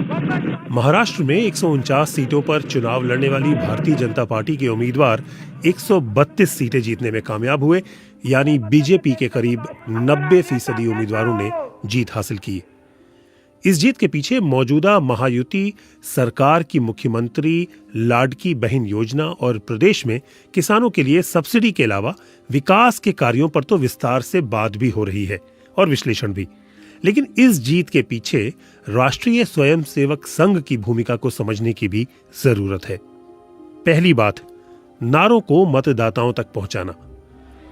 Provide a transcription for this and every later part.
महाराष्ट्र में 149 सीटों पर चुनाव लड़ने वाली भारतीय जनता पार्टी के उम्मीदवार 132 सीटें जीतने में कामयाब हुए, यानी बीजेपी के करीब 90% उम्मीदवारों ने जीत हासिल की। इस जीत के पीछे मौजूदा महायुति सरकार की मुख्यमंत्री लाडकी बहन योजना और प्रदेश में किसानों के लिए सब्सिडी के अलावा विकास के कार्यों पर तो विस्तार से बात भी हो रही है और विश्लेषण भी। लेकिन इस जीत के पीछे राष्ट्रीय स्वयंसेवक संघ की भूमिका को समझने की भी जरूरत है। पहली बात, नारों को मतदाताओं तक पहुंचाना।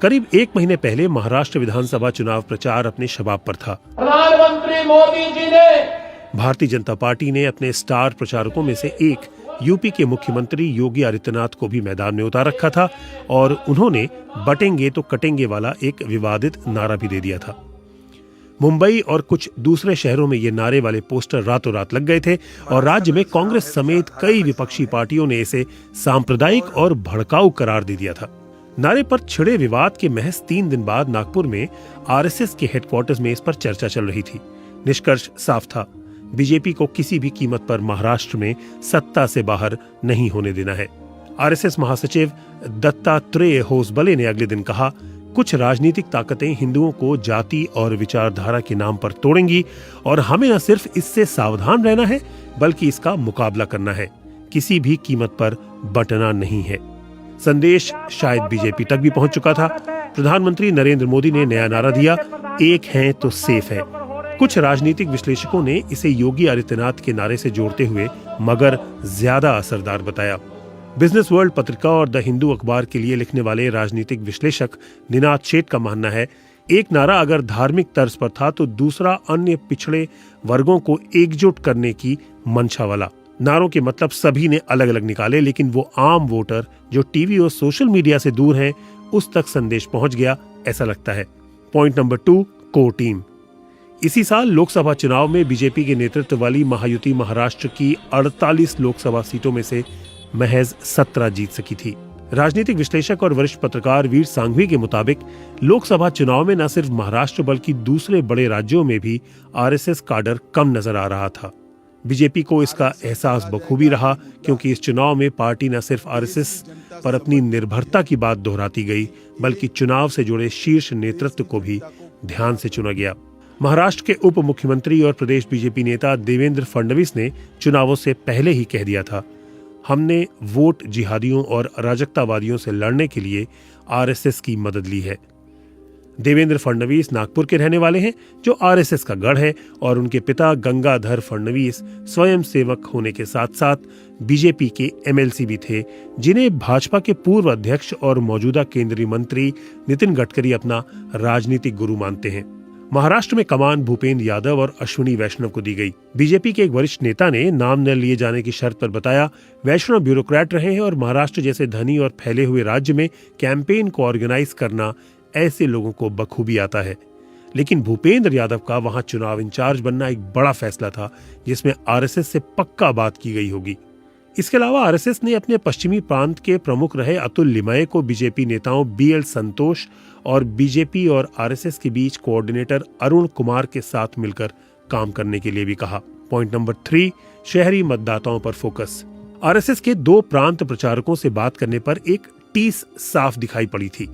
करीब 1 महीने पहले महाराष्ट्र विधानसभा चुनाव प्रचार अपने शबाब पर था। प्रधानमंत्री मोदी जी ने भारतीय जनता पार्टी ने अपने स्टार प्रचारकों में से एक यूपी के मुख्यमंत्री योगी आदित्यनाथ को भी मैदान में उतार रखा था और उन्होंने बटेंगे तो कटेंगे वाला एक विवादित नारा भी दे दिया था। मुंबई और कुछ दूसरे शहरों में ये नारे वाले पोस्टर रातों रात लग गए थे और राज्य में कांग्रेस समेत कई विपक्षी पार्टियों ने इसे सांप्रदायिक और भड़काऊ करार दे दिया था। नारे पर छिड़े विवाद के महज 3 दिन बाद नागपुर में आरएसएस के हेडक्वार्टर्स में इस पर चर्चा चल रही थी। निष्कर्ष साफ था, बीजेपी को किसी भी कीमत पर महाराष्ट्र में सत्ता से बाहर नहीं होने देना है। आरएसएस महासचिव दत्तात्रेय होसबले ने अगले दिन कहा, कुछ राजनीतिक ताकतें हिंदुओं को जाति और विचारधारा के नाम पर तोड़ेंगी और हमें न सिर्फ इससे सावधान रहना है बल्कि इसका मुकाबला करना है। किसी भी कीमत पर बंटना नहीं है। संदेश शायद बीजेपी तक भी पहुंच चुका था। प्रधानमंत्री नरेंद्र मोदी ने नया नारा दिया, एक हैं तो सेफ है। कुछ राजनीतिक विश्लेषकों ने इसे योगी आदित्यनाथ के नारे से जोड़ते हुए मगर ज्यादा असरदार बताया। बिजनेस वर्ल्ड पत्रिका और द हिंदू अखबार के लिए लिखने वाले राजनीतिक विश्लेषक निनाद शेठ का मानना है, एक नारा अगर धार्मिक तर्ज पर था तो दूसरा अन्य पिछड़े वर्गों को एकजुट करने की मंशा वाला। नारों के मतलब सभी ने अलग अलग निकाले, लेकिन वो आम वोटर जो टीवी और सोशल मीडिया से दूर हैं, उस तक संदेश पहुंच गया, ऐसा लगता है। Point number 2, core team. इसी साल लोकसभा चुनाव में बीजेपी के नेतृत्व वाली महायुति महाराष्ट्र की 48 लोकसभा सीटों में से महज 17 जीत सकी थी। राजनीतिक विश्लेषक और वरिष्ठ पत्रकार वीर सांघवी के मुताबिक लोकसभा चुनाव में न सिर्फ महाराष्ट्र बल्कि दूसरे बड़े राज्यों में भी आरएसएस काडर कम नजर आ रहा था। बीजेपी को इसका एहसास बखूबी रहा, क्योंकि इस चुनाव में पार्टी न सिर्फ आरएसएस पर अपनी निर्भरता की बात दोहराती गई बल्कि चुनाव से जुड़े शीर्ष नेतृत्व को भी ध्यान से चुना गया। महाराष्ट्र के उप मुख्यमंत्री और प्रदेश बीजेपी नेता देवेंद्र फडणवीस ने चुनावों से पहले ही कह दिया था, हमने वोट जिहादियों और अराजकतावादियों से लड़ने के लिए आरएसएस की मदद ली है। देवेंद्र फडणवीस नागपुर के रहने वाले हैं, जो आरएसएस का गढ़ है, और उनके पिता गंगाधर फडणवीस स्वयं सेवक होने के साथ साथ बीजेपी के एमएलसी भी थे, जिन्हें भाजपा के पूर्व अध्यक्ष और मौजूदा केंद्रीय मंत्री नितिन गडकरी अपना राजनीतिक गुरु मानते हैं। महाराष्ट्र में कमान भूपेंद्र यादव और अश्विनी वैष्णव को दी गई। बीजेपी के एक वरिष्ठ नेता ने नाम न लिए जाने की शर्त पर बताया, वैष्णव ब्यूरोक्रेट रहे हैं और महाराष्ट्र जैसे धनी और फैले हुए राज्य में कैंपेन को ऑर्गेनाइज करना ऐसे लोगों को बखूबी आता है। लेकिन भूपेंद्र यादव का वहां चुनाव इंचार्ज बनना एक बड़ा फैसला था, जिसमें आरएसएस से पक्का बात की गई होगी। इसके अलावा आरएसएस ने अपने पश्चिमी प्रांत के प्रमुख रहे अतुल लिमये को बीजेपी नेताओं बीएल संतोष और बीजेपी और आरएसएस के बीच कोऑर्डिनेटर अरुण कुमार के साथ मिलकर काम करने के लिए भी कहा। पॉइंट नंबर 3, शहरी मतदाताओं पर फोकस। आरएसएस के 2 प्रांत प्रचारकों से बात करने पर एक टीस साफ दिखाई पड़ी थी।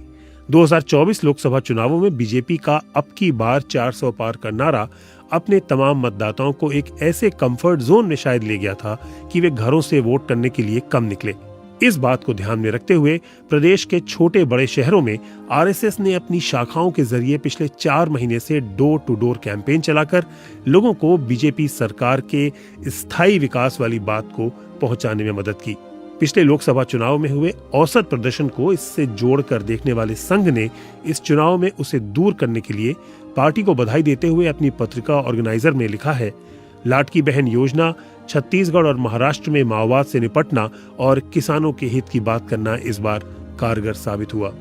2024 लोकसभा चुनावों में बीजेपी का अब की बार 400 पार का नारा अपने तमाम मतदाताओं को एक ऐसे कंफर्ट जोन में शायद ले गया था कि वे घरों से वोट करने के लिए कम निकले। इस बात को ध्यान में रखते हुए प्रदेश के छोटे बड़े शहरों में आरएसएस ने अपनी शाखाओं के जरिए पिछले 4 महीने से डोर टू डोर कैंपेन चलाकर लोगों को बीजेपी सरकार के स्थायी विकास वाली बात को पहुंचाने में मदद की। पिछले लोकसभा चुनाव में हुए औसत प्रदर्शन को इससे जोड़कर देखने वाले संघ ने इस चुनाव में उसे दूर करने के लिए पार्टी को बधाई देते हुए अपनी पत्रिका ऑर्गेनाइजर में लिखा है, लाडकी बहन योजना, छत्तीसगढ़ और महाराष्ट्र में माओवाद से निपटना और किसानों के हित की बात करना इस बार कारगर साबित हुआ।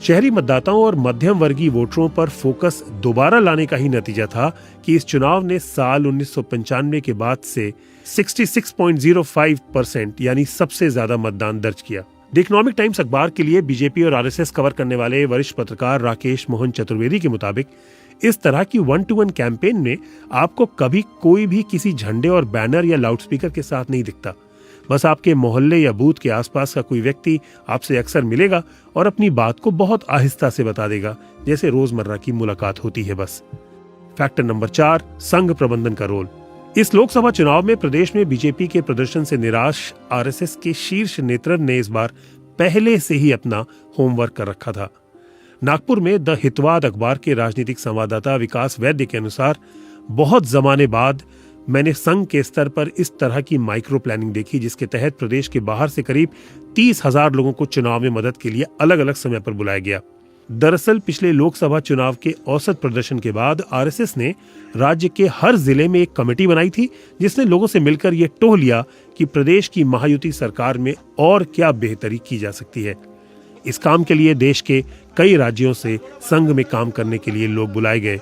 शहरी मतदाताओं और मध्यम वर्गीय वोटरों पर फोकस दोबारा लाने का ही नतीजा था कि इस चुनाव ने साल 1995 के बाद से 66.05% यानी सबसे ज्यादा मतदान दर्ज किया। द इकोनॉमिक टाइम्स अखबार के लिए बीजेपी और आरएसएस कवर करने वाले वरिष्ठ पत्रकार राकेश मोहन चतुर्वेदी के मुताबिक इस तरह की 1-to-1 कैंपेन में आपको कभी कोई भी किसी झंडे और बैनर या लाउडस्पीकर के साथ नहीं दिखता। बस आपके मोहल्ले या बूथ के आसपास का कोई व्यक्ति आपसे अक्सर मिलेगा और अपनी बात को बहुत आहिस्ता से बता देगा, जैसे रोजमर्रा की मुलाकात होती है बस। फैक्टर नंबर 4, संघ प्रबंधन का रोल। इस लोकसभा चुनाव में प्रदेश में बीजेपी के प्रदर्शन से निराश आरएसएस के शीर्ष नेतृत्व ने इस बार पहले से ही अपना होमवर्क कर रखा था। नागपुर में द हितवाद अखबार के राजनीतिक संवाददाता विकास वैद्य के अनुसार बहुत जमाने बाद मैंने संघ के स्तर पर इस तरह की माइक्रो प्लानिंग देखी, जिसके तहत प्रदेश के बाहर से करीब 30,000 लोगों को चुनाव में मदद के लिए अलग अलग समय पर बुलाया गया। दरअसल पिछले लोकसभा चुनाव के औसत प्रदर्शन के बाद आरएसएस ने राज्य के हर जिले में एक कमेटी बनाई थी, जिसने लोगों से मिलकर यह टोह लिया कि प्रदेश की महायुति सरकार में और क्या बेहतरी की जा सकती है। इस काम के लिए देश के कई राज्यों से संघ में काम करने के लिए लोग बुलाए गए।